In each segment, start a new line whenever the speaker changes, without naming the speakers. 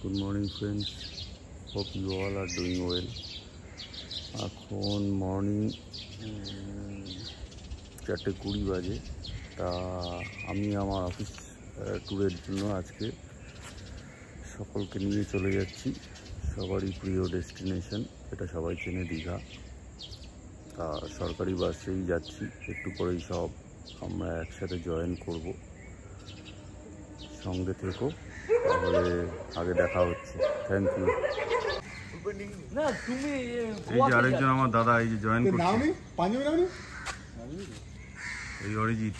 Good morning friends, hope you all are doing well. এখন morning 4:20 বাজে। তা আমি আমার অফিস ট্যুরের জন্য আজকে সকলকে নিয়ে চলে যাচ্ছি সবারই প্রিয় ডেস্টিনেশন, এটা সবাই চেনে, দীঘা। তা সরকারি বাসেই যাচ্ছি, একটু পরেই সব আমরা একসাথে জয়েন করব। সঙ্গে থেকো, তাহলে আগে দেখা হচ্ছে। Thank you. এই যে আরেকজন আমার দাদা এই যে জয়েন করছে, এই Arijit.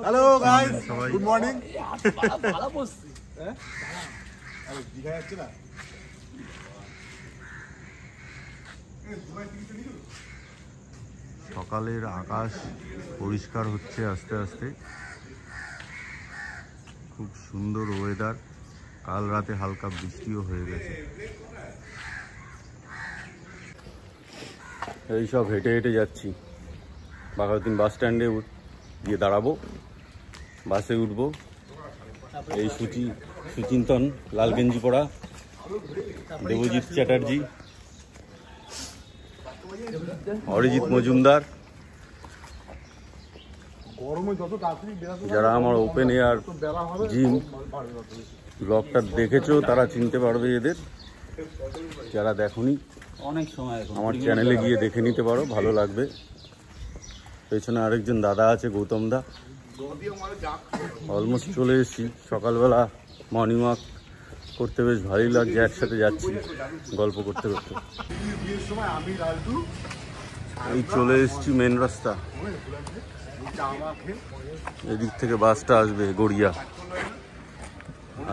Hello guys, good morning.
সকালের আকাশ পরিষ্কার হচ্ছে আস্তে আস্তে, খুব সুন্দর ওয়েদার। কাল রাতে হালকা বৃষ্টিও হয়ে গেছে। এই সব হেঁটে হেঁটে যাচ্ছি, বাঘাযতীন বাস স্ট্যান্ডে গিয়ে দাঁড়াবো, বাসে উঠবো। এই সুচিন্তন লাল গেঞ্জি পরা, দেবজিৎ চ্যাটার্জি, অরিজিৎ মজুমদার, যারা আমার ওপেন এয়ার জিম ব্লগটা দেখেছো তারা চিনতে পারবে এদের, যারা দেখোনি
অনেক সময়
আমার চ্যানেলে গিয়ে দেখে নিতে পারো, ভালো লাগবে। পেছনে আরেকজন দাদা আছে, গৌতম দা। অলমোস্ট চলে এসেছি। সকালবেলা মর্নিং ওয়াক করতে বেশ ভালোই লাগছে, একসাথে যাচ্ছি গল্প করতে করতে। এই চলে এসেছি মেন রাস্তা, এদিক থেকে বাসটা আসবে গড়িয়া।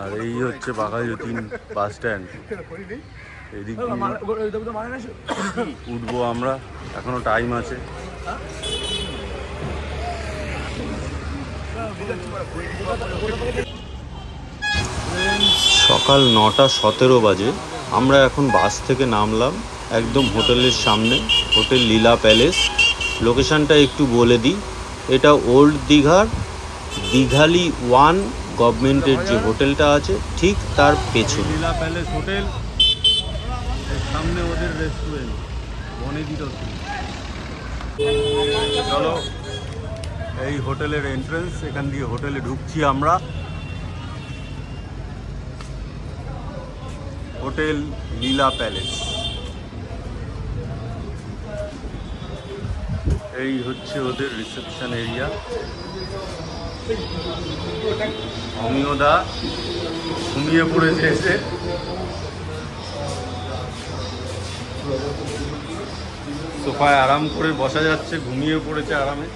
আর এই হচ্ছে বাঘাযতীন বাস স্ট্যান্ড। এদিক উঠবো আমরা, এখনো টাইম আছে। সকাল 9:17 বাজে। আমরা এখন বাস থেকে নামলাম, একদম হোটেলের সামনে, হোটেল লীলা প্যালেস। লোকেশনটা একটু বলে দিই, এটা ওল্ড দীঘার দীঘালি 1 গভর্নমেন্টের যে হোটেলটা আছে ঠিক তার পেছনে। লীলা প্যালেস হোটেল, সামনে ওদের রেস্টুরেন্ট বনেদি রসুন। চলো, এই হোটেলের এন্ট্রেন্স, এখান দিয়ে হোটেলে ঢুকছি আমরা। হোটেল লীলা প্যালেস। এই হচ্ছে ওদের রিসেপশন এরিয়া। অমিয়দা ঘুমিয়ে পড়েছে এসে। সোফায় আরাম করে বসা যাচ্ছে, ঘুমিয়ে পড়েছে আরামে।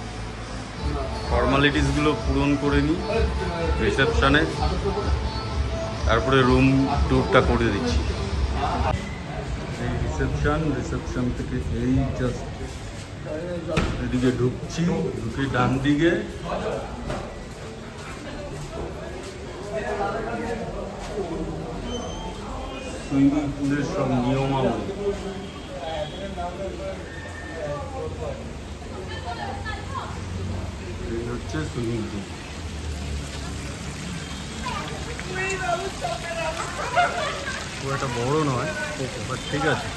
ফর্মালিটিসগুলো পূরণ করে নিই রিসেপশনে, তারপরে রুম ট্যুরটা করে দিচ্ছি। এই রিসেপশন থেকে এই জাস্ট এদিকে ঢুকছি, ঢুকে ডান দিকে সুইমিং পুলের সব নিয়মাবলী। এই হচ্ছে সুইমিং পুল। খুব একটা বড় নয়, বাট ঠিক আছে।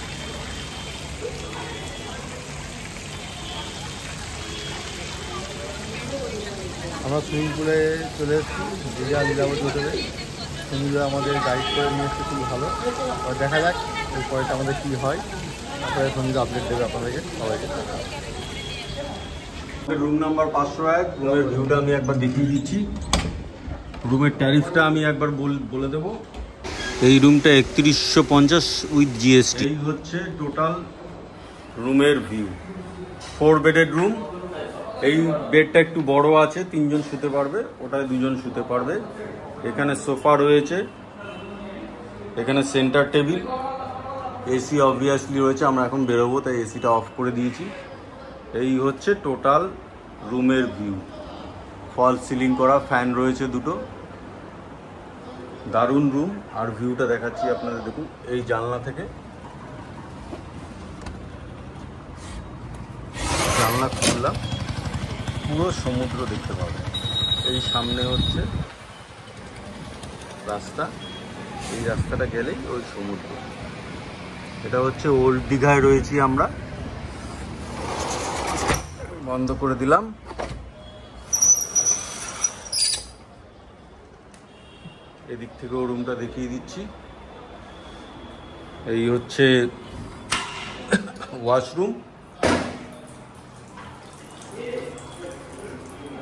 আমরা সুইমিং পুলে চলে এসেছি, দীঘা লীলাবতী হোটেলে। সুইমিং আমাদের গাইড করে নিয়ে এসছে, খুব ভালো। আর দেখা যাক এরপরেটা আমাদের কী হয়, তারপরে সঙ্গে আপডেট দেবে আপনাদেরকে সবাইকে।
রুম নাম্বার 501, রুমের ভিউটা আমি একবার দেখিয়ে দিচ্ছি। রুমের ট্যারিফটা আমি একবার বলে দেবো। এই রুমটা 3150 উইথ জিএসটি। এই হচ্ছে টোটাল রুমের ভিউ। 4 বেডের রুম। এই বেডটা একটু বড় আছে, 3 জন শুতে পারবে, ওটায় 2 জন শুতে পারবে। এখানে সোফা রয়েছে, এখানে সেন্টার টেবিল, এসি অবভিয়াসলি রয়েছে। আমরা এখন বেরোবো তাই এসিটা অফ করে দিয়েছি। এই হচ্ছে টোটাল রুমের ভিউ। ফল সিলিং করা, ফ্যান রয়েছে 2টো। দারুণ রুম। আর ভিউটা দেখাচ্ছি আপনাদের, দেখুন এই জানলা থেকে, জানলা খুললাম, পুরো সমুদ্র দেখতে পাবেন। এই সামনে হচ্ছে রাস্তা, এই রাস্তাটা গেলেই ওই সমুদ্র। এটা হচ্ছে ওল্ড দীঘায় রয়েছি আমরা। বন্ধ করে দিলাম। এদিক থেকেও রুমটা দেখিয়ে দিচ্ছি। এই হচ্ছে ওয়াশরুম,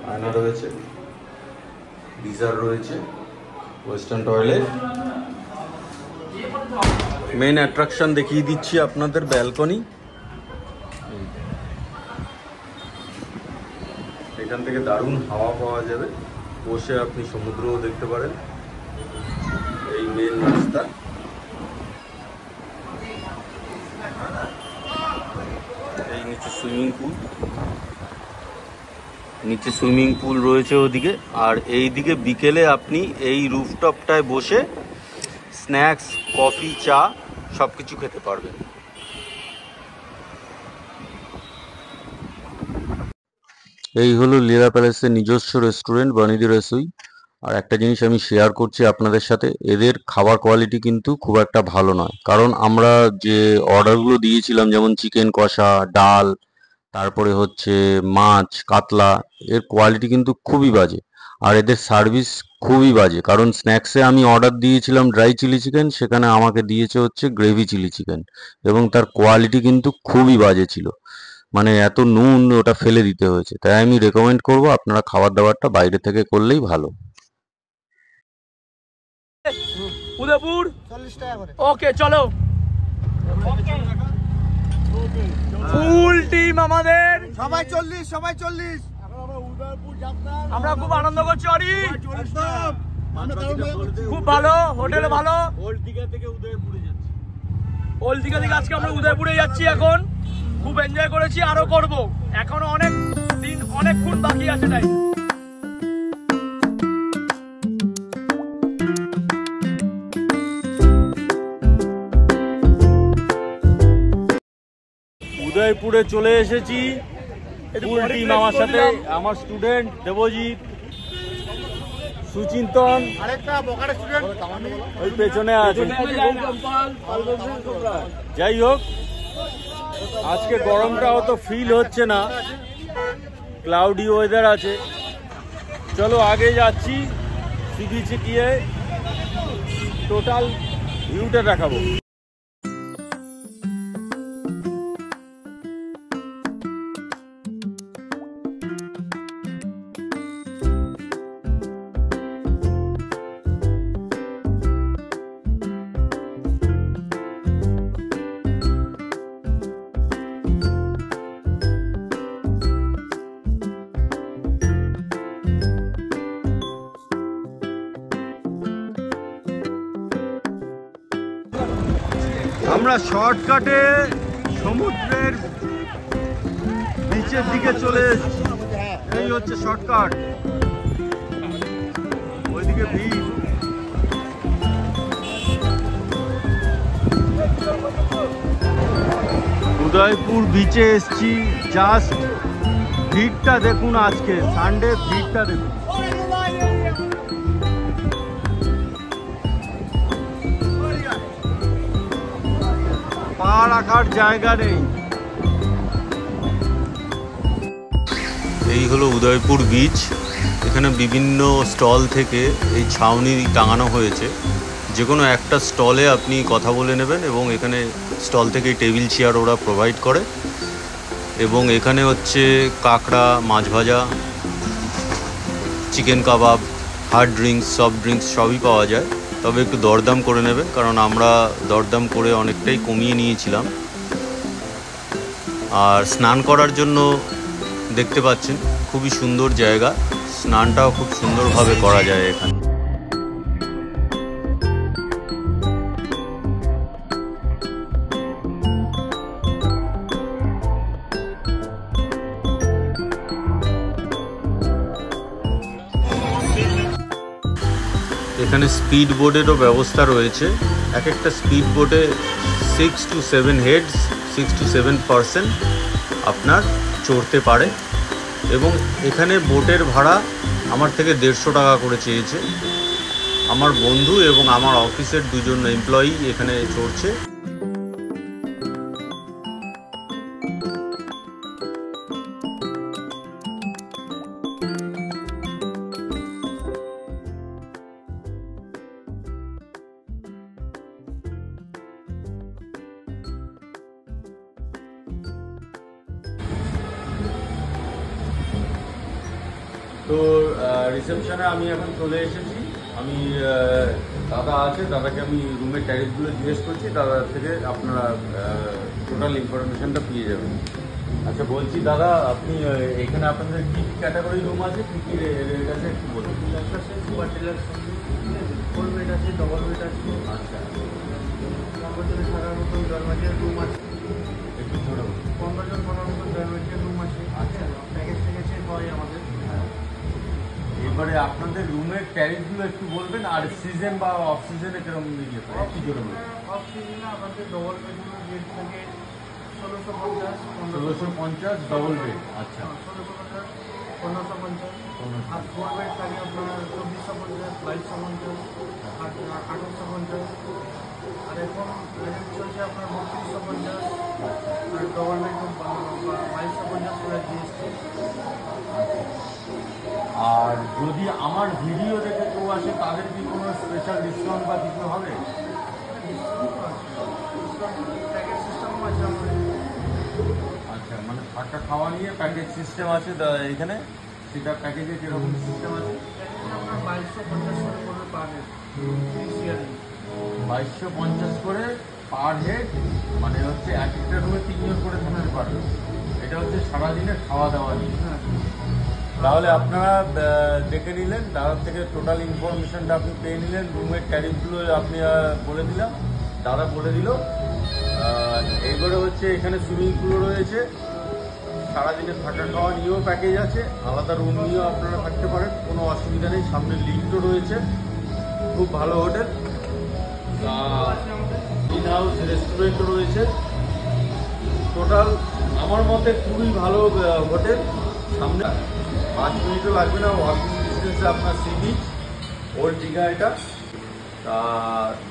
আয়না রয়েছে, গিজার রয়েছে, ওয়েস্টার্ন টয়লেট। মেন অ্যাট্রাকশন দেখিয়ে দিচ্ছি আপনাদের, ব্যালকনি। এখান থেকে দারুণ হাওয়া পাওয়া যাবে, বসে আপনি সমুদ্রও দেখতে পারেন। এই মেন রাস্তা। এই নিচে সুইমিং পুল, নিচে সুইমিং পুল রয়েছে ওদিকে। আর এই দিকে বিকেলে আপনি এই রুফটপটায় বসে স্ন্যাক্স, কফি, চা সব কিছু খেতে পারবেন। এই হলো লীলা প্যালেসের নিজস্ব রেস্টুরেন্ট বানিদি রসুই। আর একটা জিনিস আমি শেয়ার করছি আপনাদের সাথে, এদের খাবার কোয়ালিটি কিন্তু খুব একটা ভালো নয়। কারণ আমরা যে অর্ডারগুলো দিয়েছিলাম, যেমন চিকেন কষা, ডাল, তারপরে হচ্ছে মাছ, কাতলা, এর কোয়ালিটি কিন্তু খুবই বাজে। আর এদের সার্ভিস খুবই বাজে। কারণ স্ন্যাক্সে আমি অর্ডার দিয়েছিলাম ড্রাই চিলি চিকেন, সেখানে আমাকে দিয়েছে হচ্ছে গ্রেভি চিলি চিকেন, এবং তার কোয়ালিটি কিন্তু খুবই বাজে ছিল। মানে এত নুন, ওটা ফেলে দিতে হয়েছে। তাই আমি রেকমেন্ড করব আপনারা খাবার দাবারটা বাইরে থেকে করলেই ভালো।
উদয়পুর 40 টাকা করে। ওকে চলো, ফুল টিম আমাদের,
সবাই 40, সবাই 40।
আমরা খুব আনন্দ করছি। অরি খুব ভালো, হোটেল ভালো। ওল্ড দীঘা থেকে উদয়পুরে যাচ্ছি, ওল্ড দীঘা থেকে আজকে আমরা উদয়পুরে যাচ্ছি। এখন খুব এনজয় করেছি, আরো করব। এখনো অনেক দিন, অনেকক্ষণ বাকি আছে। তাই
উদয়পুরে চলে এসেছি। ফুল টিম আমার সাথে, আমার স্টুডেন্ট দেবজিৎ, সুচিন্তন,
আরেকটা বকারে স্টুডেন্ট
ওই পেছনে আছে। যাই হোক, আজকে গরমটা অত ফিল হচ্ছে না, ক্লাউডি ওয়েদার আছে। চলো আগে যাচ্ছি, সি বিচে গিয়ে টোটাল ভিউটা দেখাবো। আমরা শর্টকাটে সমুদ্রের বিচের দিকে চলে এসেছি। এই হচ্ছে শর্টকাট, ওইদিকে ভিড়। উদয়পুর বিচে এসেছি, জাস্ট ভিড়টা দেখুন। আজকে সানডে, ভিড়টা দেখুন। পা রাখার জায়গা নেই। এই হলো উদয়পুর বিচ। এখানে বিভিন্ন স্টল থেকে এই ছাউনি টাঙানো হয়েছে। যে কোনো একটা স্টলে আপনি কথা বলে নেবেন, এবং এখানে স্টল থেকে টেবিল চেয়ার ওরা প্রোভাইড করে। এবং এখানে হচ্ছে কাঁকড়া, মাছ ভাজা, চিকেন কাবাব, হার্ড ড্রিঙ্কস, সফট ড্রিঙ্কস সবই পাওয়া যায়। তবে একটু দরদাম করে নেবেন, কারণ আমরা দরদাম করে অনেকটাই কমিয়ে নিয়েছিলাম। আর স্নান করার জন্য দেখতে পাচ্ছেন খুবই সুন্দর জায়গা, স্নানটাও খুব সুন্দরভাবে করা যায় এখানে। এখানে স্পিড বোটেরও ব্যবস্থা রয়েছে। এক একটা স্পিড বোটে 6 to 7 হেডস, 6 to 7 পারসন আপনার চড়তে পারে। এবং এখানে বোটের ভাড়া আমার থেকে 150 টাকা করে চেয়েছে। আমার বন্ধু এবং আমার অফিসের দুজন এমপ্লয়ি এখানে চড়ছে। তো রিসেপশনে আমি এখন চলে এসেছি। আমি দাদা আছে, দাদাকে আমি রুমের ট্যারিফগুলো জিজ্ঞেস করছি, দাদার থেকে আপনারা টোটাল ইনফরমেশনটা পেয়ে যাবেন। আচ্ছা বলছি দাদা, আপনি এখানে আপনাদের কী কী ক্যাটাগরি রুম আছে, কী কী রেট আছে একটু বলুন।
সুপার ডিলাক্স, ফোর বেড আছে, ডবল বেড আছে।
আচ্ছা,
তারপর যদি থাকার মতন জন্মাটিয়ার রুম আছে,
একটু ছোটো
15 জন থাকার মতন জন্মাটিয়ার রুম আছে।
আচ্ছা,
প্যাকেজ থেকে চেক হয় আমাদের।
এবারে আপনাদের রুমের ট্যারিফগুলো একটু বলবেন, আর সিজন বা অফ সিজনে কিরকম ইয়ে করে একটু জোরে বলবেন।
অফ সিজনে আমাদের ডবল বেডগুলো রেট থাকে 1650,
1650 ডবল বেড। আচ্ছা,
1650, 1550। আর ফোর বেড থাকে আপনার 2450, 2250, 1850। আর এখন রেট চলছে আপনার 3250। আর ডবল বেড 2250 করে জিএসটি।
আর যদি আমার ভিডিও দেখে কেউ আসে, তাদের কি কোনো স্পেশাল ডিসকাউন্ট বা কিছু হবে?
প্যাকেজ সিস্টেমও আছে আমাদের।
আচ্ছা, মানে থাকা খাওয়া নিয়ে প্যাকেজ সিস্টেম আছে এখানে, সেটা প্যাকেজে কীরকম সিস্টেম আছে?
আপনার 2250 করে পড়বে পার হেড,
2250 করে পার হেড, মানে হচ্ছে এক একটা রুমে 3 জন করে থাকতে পারবে। এটা হচ্ছে সারাদিনের খাওয়া দাওয়া নিয়ে। তাহলে আপনারা দেখে নিলেন, দাদার থেকে টোটাল ইনফরমেশনটা আপনি পেয়ে নিলেন। রুমের ট্যারিফগুলো আপনি বলে দিলাম, দাদা বলে দিল। এইবারে হচ্ছে এখানে সুইমিং পুলও রয়েছে, সারাদিনের থাকা খাওয়া নিয়েও প্যাকেজ আছে, আলাদা রুম নিয়েও আপনারা থাকতে পারেন, কোনো অসুবিধা নেই। সামনে লিফটও রয়েছে, খুব ভালো হোটেল। ইন হাউস রেস্টুরেন্টও রয়েছে। টোটাল আমার মতে খুবই ভালো হোটেল। সামনে 5 মিনিটও লাগবে না, ওয়াকিং ডিস্টেন্সে আপনার সি বিচ, ওল্ড দীঘা এটা।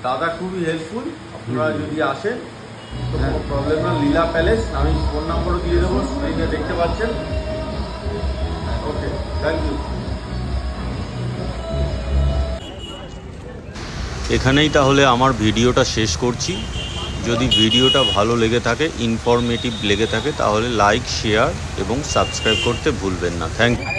দাদা খুবই হেল্পফুল, আপনারা যদি আসেন তো কোনো প্রবলেম না। লীলা প্যালেস, আমি ফোন নাম্বারও দিয়ে দেবো, স্ক্রিনে দেখতে পাচ্ছেন। ওকে, থ্যাংক ইউ। এখানেই তাহলে আমার ভিডিওটা শেষ করছি। যদি ভিডিওটা ভালো লেগে থাকে, ইনফরমেটিভ লেগে থাকে, তাহলে লাইক, শেয়ার এবং সাবস্ক্রাইব করতে ভুলবেন না। Thank you.